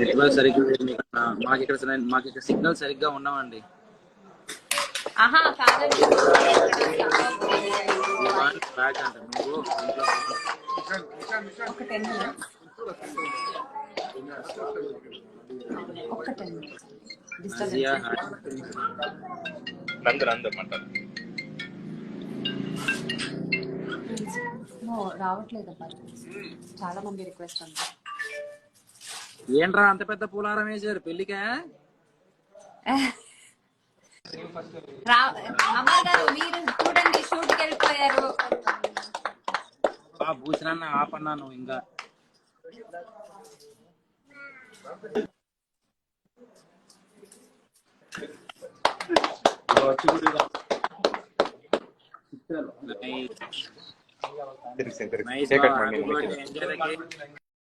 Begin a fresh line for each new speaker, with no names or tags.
Network సరిగ్గా లేదు మీకు. మాకు ఇక్కడ సిగ్నల్ సరిగ్గా ఉండవండి.
ఆహా కాదండి,
బ్యాక్ అంట నువ్వు
ఒక 10 minutes. ఒక 10 minutes. రావట్లేదు అబ్బా, చాలా మంది రిక్వెస్ట్ ఉంది.
ఏంట్రా అంత పెద్ద పూలారం వేసారు పెళ్లికే?
అమ్మాయి గారు మీరు చూడండి, షూట్ కి వెళ్ళిపోయారు.
భూషణాన్ని ఆపన్నాను ఇంకా.